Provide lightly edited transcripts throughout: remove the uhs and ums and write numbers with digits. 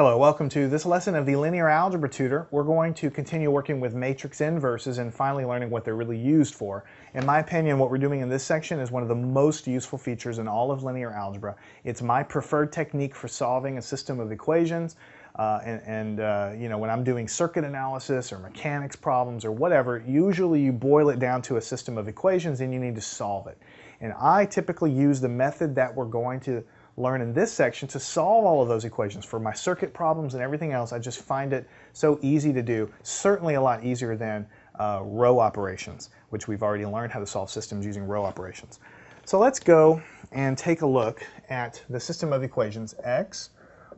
Hello, welcome to this lesson of the Linear Algebra Tutor. We're going to continue working with matrix inverses and finally learning what they're really used for. In my opinion, what we're doing in this section is one of the most useful features in all of linear algebra. It's my preferred technique for solving a system of equations. You know, when I'm doing circuit analysis or mechanics problems or whatever, usually you boil it down to a system of equations and you need to solve it. And I typically use the method that we're going to learn in this section to solve all of those equations. For my circuit problems and everything else, I just find it so easy to do, certainly a lot easier than row operations, which we've already learned how to solve systems using row operations. So let's go and take a look at the system of equations. X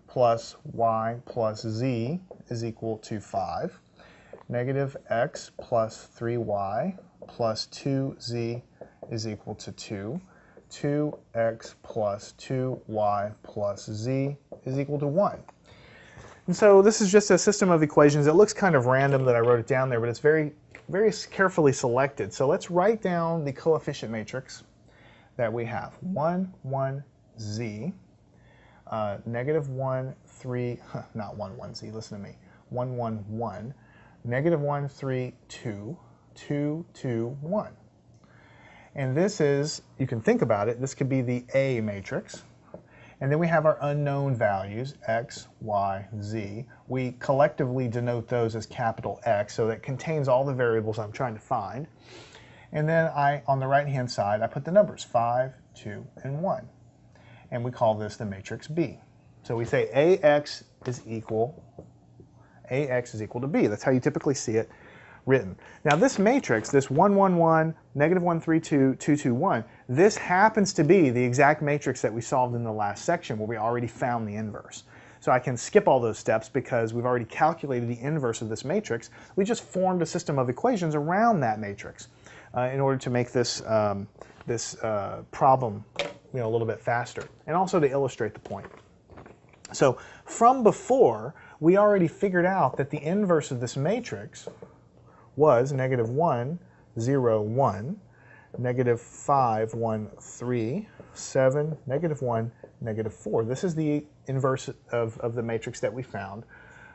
plus y plus z is equal to 5. Negative x plus 3y plus 2z is equal to 2. 2x plus 2y plus z is equal to 1. And so this is just a system of equations. It looks kind of random that I wrote it down there, but it's very carefully selected. So let's write down the coefficient matrix that we have. 1, 1, z, negative 1, 3, not 1, 1, z, listen to me, 1, 1, 1, negative 1, 3, 2, 2, 2, 1. And this is, you can think about it, this could be the A matrix. And then we have our unknown values, x, y, z. We collectively denote those as capital X, so that contains all the variables I'm trying to find. And then on the right-hand side, I put the numbers, 5, 2, and 1. And we call this the matrix B. So we say AX is equal to B. That's how you typically see it written. Now this matrix, this 1, 1, 1, negative 1, 3, 2, 2, 2, 1, this happens to be the exact matrix that we solved in the last section where we already found the inverse. So I can skip all those steps because we've already calculated the inverse of this matrix. We just formed a system of equations around that matrix in order to make this, problem a little bit faster and also to illustrate the point. So from before, we already figured out that the inverse of this matrix was negative 1, 0, 1, negative 5, 1, 3, 7, negative 1, negative 4. This is the inverse of the matrix that we found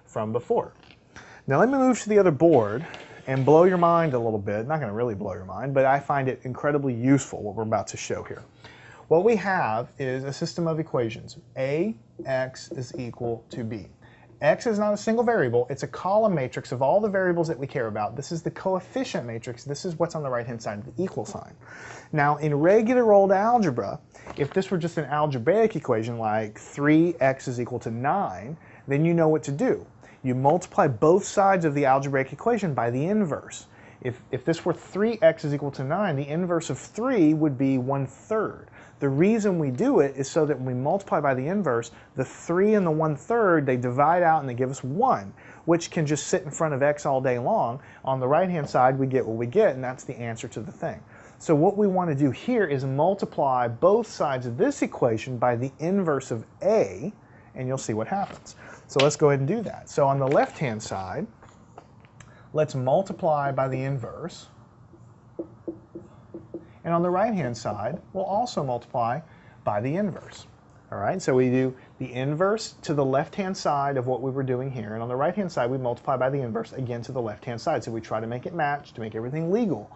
from before. Now let me move to the other board and blow your mind a little bit. Not going to really blow your mind, but I find it incredibly useful what we're about to show here. What we have is a system of equations. AX is equal to B. X is not a single variable, it's a column matrix of all the variables that we care about. This is the coefficient matrix, this is what's on the right-hand side of the equal sign. Now in regular old algebra, if this were just an algebraic equation like 3x is equal to 9, then you know what to do. You multiply both sides of the algebraic equation by the inverse. If this were 3x is equal to 9, the inverse of 3 would be 1/3. The reason we do it is so that when we multiply by the inverse, the 3 and the 1/3, they divide out and they give us 1, which can just sit in front of x all day long. On the right-hand side, we get what we get, and that's the answer to the thing. So what we want to do here is multiply both sides of this equation by the inverse of A, and you'll see what happens. So let's go ahead and do that. So on the left-hand side, let's multiply by the inverse. And on the right-hand side, we'll also multiply by the inverse. All right, so we do the inverse to the left-hand side of what we were doing here, and on the right-hand side, we multiply by the inverse again to the left-hand side. So we try to make it match, to make everything legal.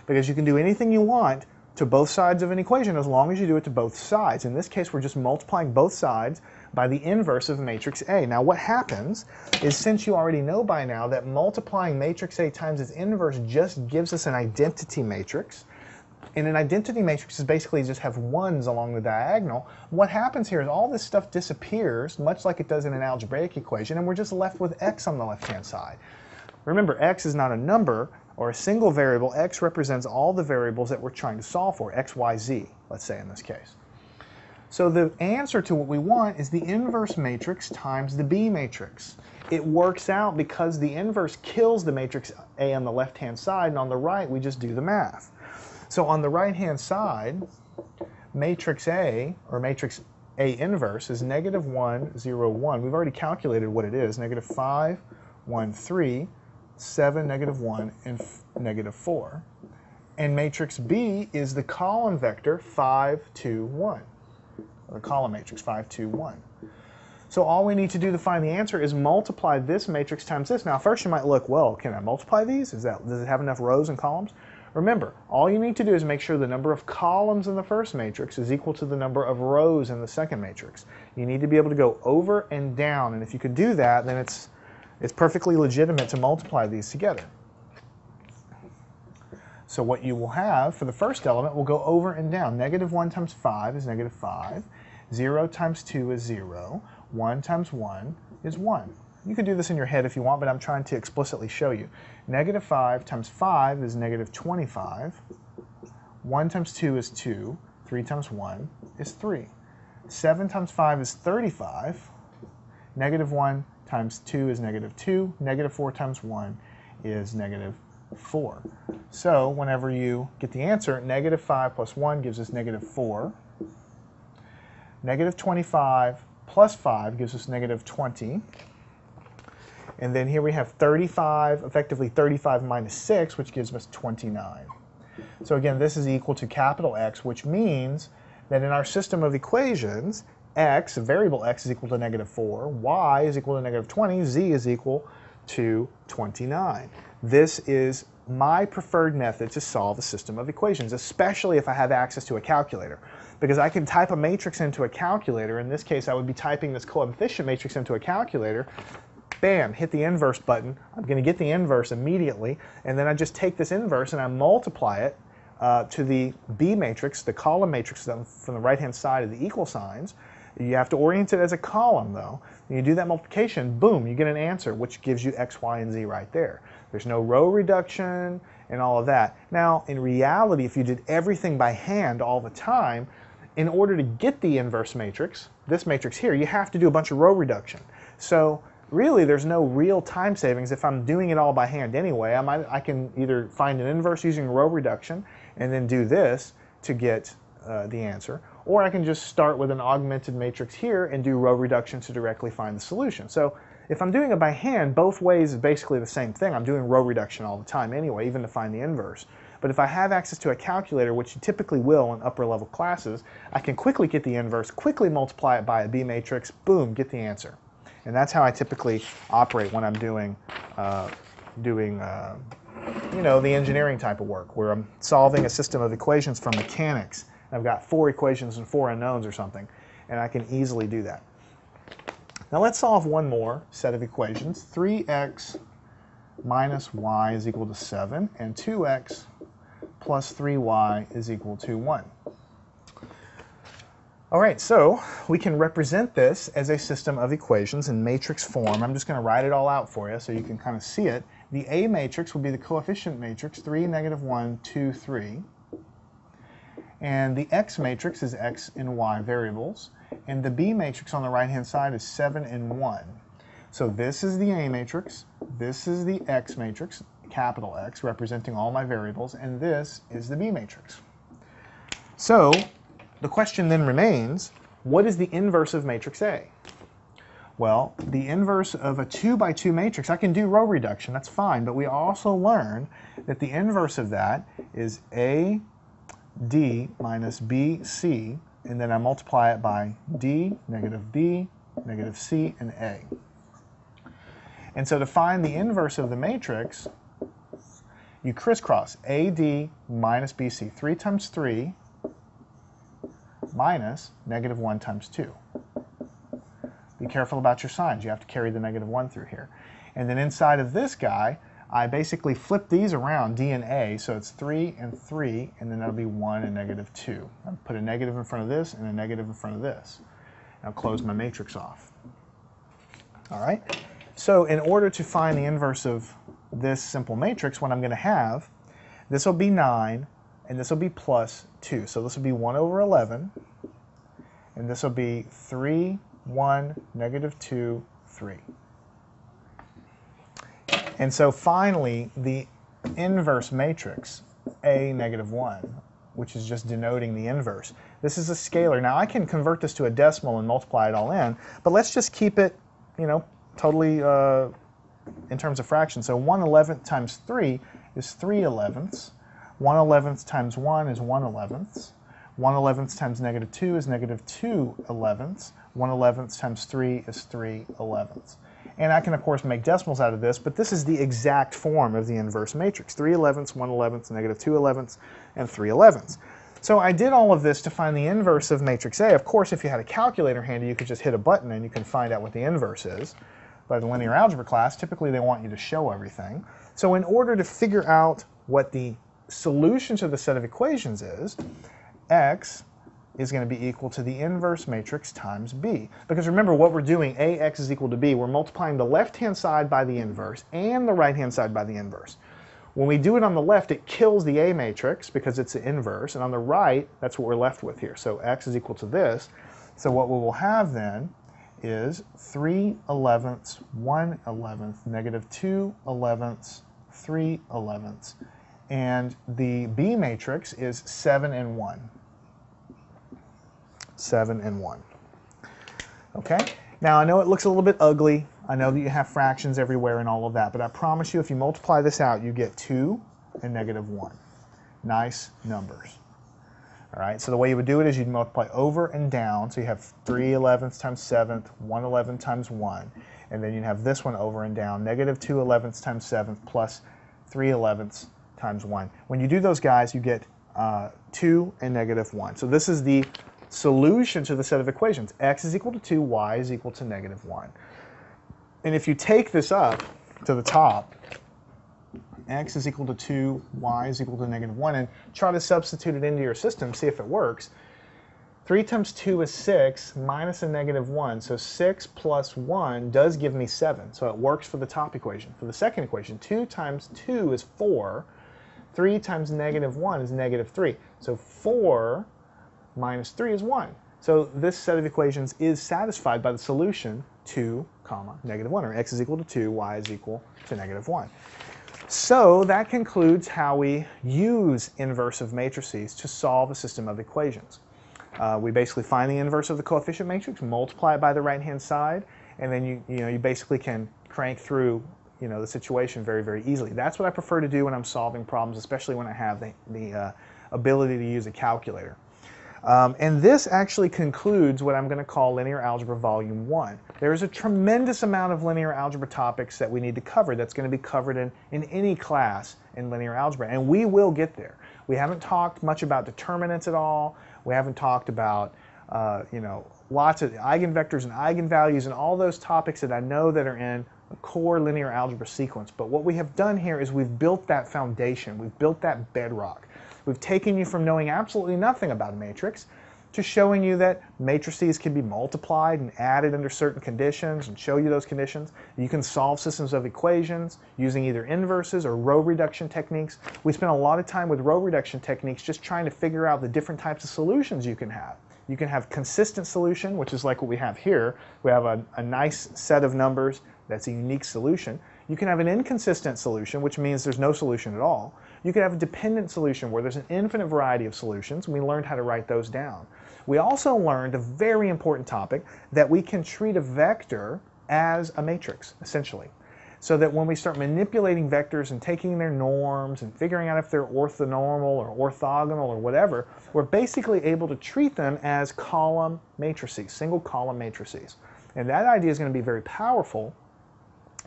Because you can do anything you want to both sides of an equation as long as you do it to both sides. In this case, we're just multiplying both sides by the inverse of matrix A. Now what happens is, since you already know by now that multiplying matrix A times its inverse just gives us an identity matrix, and an identity matrix is basically just have ones along the diagonal, what happens here is all this stuff disappears, much like it does in an algebraic equation, and we're just left with x on the left-hand side. Remember, x is not a number or a single variable. X represents all the variables that we're trying to solve for, x, y, z, let's say in this case. So the answer to what we want is the inverse matrix times the B matrix. It works out because the inverse kills the matrix A on the left-hand side, and on the right we just do the math. So on the right-hand side, matrix A, or matrix A inverse, is negative 1, 0, 1. We've already calculated what it is, negative 5, 1, 3, 7, negative 1, and negative 4. And matrix B is the column vector 5, 2, 1. The column matrix 5, 2, 1. So all we need to do to find the answer is multiply this matrix times this. Now first you might look, well, can I multiply these? Does it have enough rows and columns? Remember, all you need to do is make sure the number of columns in the first matrix is equal to the number of rows in the second matrix. You need to be able to go over and down, and if you can do that, then it's perfectly legitimate to multiply these together. So what you will have for the first element will go over and down. Negative 1 times 5 is negative 5. 0 times 2 is 0. 1 times 1 is 1. You can do this in your head if you want, but I'm trying to explicitly show you. Negative 5 times 5 is negative 25. 1 times 2 is 2. 3 times 1 is 3. 7 times 5 is 35. Negative 1 times 2 is negative 2. Negative 4 times 1 is negative 4. So whenever you get the answer, negative 5 plus 1 gives us negative 4. Negative 25 plus 5 gives us negative 20. And then here we have 35, effectively 35 minus 6, which gives us 29. So again, this is equal to capital X, which means that in our system of equations, x, variable x, is equal to negative 4, y is equal to negative 20, z is equal to 29. This is my preferred method to solve a system of equations, especially if I have access to a calculator. Because I can type a matrix into a calculator. In this case, I would be typing this coefficient matrix into a calculator. Bam, hit the inverse button. I'm going to get the inverse immediately. And then I just take this inverse and I multiply it to the B matrix, the column matrix from the right-hand side of the equal signs. You have to orient it as a column, though. When you do that multiplication, boom, you get an answer, which gives you x, y, and z right there. There's no row reduction and all of that. Now, in reality, if you did everything by hand all the time, in order to get the inverse matrix, this matrix here, you have to do a bunch of row reduction. So really, there's no real time savings if I'm doing it all by hand anyway. I can either find an inverse using row reduction and then do this to get the answer, or I can just start with an augmented matrix here and do row reduction to directly find the solution. So if I'm doing it by hand, both ways is basically the same thing. I'm doing row reduction all the time anyway, even to find the inverse. But if I have access to a calculator, which you typically will in upper level classes, I can quickly get the inverse, quickly multiply it by a B matrix, boom, get the answer. And that's how I typically operate when I'm doing you know, the engineering type of work, where I'm solving a system of equations from mechanics. I've got 4 equations and 4 unknowns or something, and I can easily do that. Now let's solve one more set of equations. 3x minus y is equal to 7, and 2x plus 3y is equal to 1. All right, so we can represent this as a system of equations in matrix form. I'm just going to write it all out for you so you can kind of see it. The A matrix will be the coefficient matrix, 3, negative 1, 2, 3. And the X matrix is X and Y variables. And the B matrix on the right-hand side is 7 and 1. So this is the A matrix, this is the X matrix, capital X, representing all my variables, and this is the B matrix. So the question then remains, what is the inverse of matrix A? Well, the inverse of a 2 by 2 matrix, I can do row reduction, that's fine, but we also learn that the inverse of that is AD minus BC, and then I multiply it by D, negative B, negative C, and A. And so to find the inverse of the matrix, you crisscross AD minus BC, 3 times 3 minus negative 1 times 2. Be careful about your signs. You have to carry the negative 1 through here. And then inside of this guy, I basically flip these around, D and A, so it's 3 and 3, and then that'll be 1 and negative 2. I'll put a negative in front of this and a negative in front of this. I'll close my matrix off. All right? So in order to find the inverse of this simple matrix, what I'm going to have, this will be 9, and this will be plus 2. So this will be 1 over 11, and this will be 3, 1, negative 2, 3. And so finally, the inverse matrix, A, negative 1, which is just denoting the inverse. This is a scalar. Now I can convert this to a decimal and multiply it all in, but let's just keep it, you know, totally in terms of fractions. So 1/11 times 3 is 3/11. 1/11 times 1 is 1/11. 1/11 times negative 2 is negative 2/11. 1/11 times 3 is 3/11. And I can, of course, make decimals out of this, but this is the exact form of the inverse matrix. 3/11, 1/11, negative 2/11, and 3/11. So I did all of this to find the inverse of matrix A. Of course, if you had a calculator handy, you could just hit a button and you can find out what the inverse is. But in linear algebra class, typically they want you to show everything. So in order to figure out what the solution to the set of equations is, x is going to be equal to the inverse matrix times b. Because remember what we're doing, ax is equal to b, we're multiplying the left-hand side by the inverse and the right-hand side by the inverse. When we do it on the left, it kills the A matrix because it's the inverse, and on the right, that's what we're left with here. So x is equal to this. So what we will have then is 3/11, 1/11, negative 2/11, 3/11. And the B matrix is 7 and 1. 7 and 1. Okay? Now I know it looks a little bit ugly. I know that you have fractions everywhere and all of that, but I promise you if you multiply this out, you get 2 and negative 1. Nice numbers. All right, so the way you would do it is you'd multiply over and down. So you have 3/11 times 7th, 1/11 times 1. And then you'd have this one over and down, negative 2/11 times 7th plus 3/11 times 1. When you do those guys, you get 2 and negative 1. So this is the solution to the set of equations. X is equal to 2, y is equal to negative 1. And if you take this up to the top, x is equal to 2, y is equal to negative 1, and try to substitute it into your system, see if it works. 3 times 2 is 6 minus a negative 1. So 6 plus 1 does give me 7. So it works for the top equation. For the second equation, 2 times 2 is 4. 3 times negative 1 is negative 3. So 4 minus 3 is 1. So this set of equations is satisfied by the solution 2, negative 1, or x is equal to 2, y is equal to negative 1. So that concludes how we use inverse of matrices to solve a system of equations. We basically find the inverse of the coefficient matrix, multiply it by the right-hand side, and then you basically can crank through the situation very, very easily. That's what I prefer to do when I'm solving problems, especially when I have the ability to use a calculator. And this actually concludes what I'm going to call Linear Algebra Volume 1. There is a tremendous amount of linear algebra topics that we need to cover that's going to be covered in any class in linear algebra, and we will get there. We haven't talked much about determinants at all. We haven't talked about lots of eigenvectors and eigenvalues and all those topics that I know that are in a core linear algebra sequence. But what we have done here is we've built that foundation. We've built that bedrock. We've taken you from knowing absolutely nothing about a matrix to showing you that matrices can be multiplied and added under certain conditions and show you those conditions. You can solve systems of equations using either inverses or row reduction techniques. We spent a lot of time with row reduction techniques just trying to figure out the different types of solutions you can have. You can have consistent solution, which is like what we have here. We have a nice set of numbers that's a unique solution. You can have an inconsistent solution, which means there's no solution at all. You can have a dependent solution where there's an infinite variety of solutions, and we learned how to write those down. We also learned a very important topic, that we can treat a vector as a matrix, essentially. So that when we start manipulating vectors and taking their norms and figuring out if they're orthonormal or orthogonal or whatever, we're basically able to treat them as column matrices, single column matrices. And that idea is going to be very powerful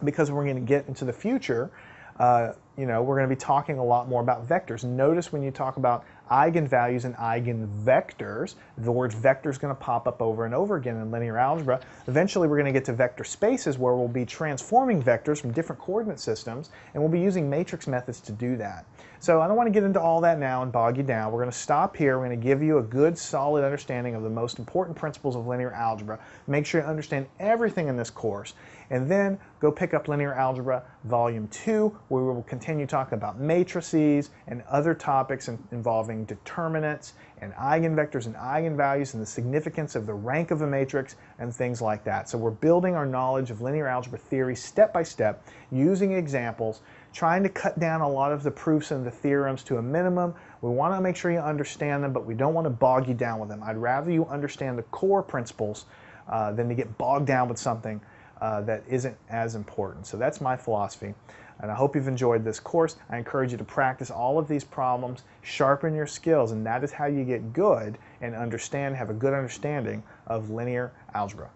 because we're going to get into the future, we're going to be talking a lot more about vectors. Notice when you talk about eigenvalues and eigenvectors, the word vector is going to pop up over and over again in linear algebra. Eventually we're going to get to vector spaces where we'll be transforming vectors from different coordinate systems, and we'll be using matrix methods to do that. So I don't want to get into all that now and bog you down. We're going to stop here. We're going to give you a good solid understanding of the most important principles of linear algebra. Make sure you understand everything in this course, and then go pick up Linear Algebra Volume 2, where we will continue talking about matrices and other topics involving determinants and eigenvectors and eigenvalues and the significance of the rank of a matrix and things like that. So we're building our knowledge of linear algebra theory step by step, using examples, trying to cut down a lot of the proofs and the theorems to a minimum. We want to make sure you understand them, but we don't want to bog you down with them. I'd rather you understand the core principles than to get bogged down with something that isn't as important. So that's my philosophy. And I hope you've enjoyed this course. I encourage you to practice all of these problems, sharpen your skills, and that is how you get good and have a good understanding of linear algebra.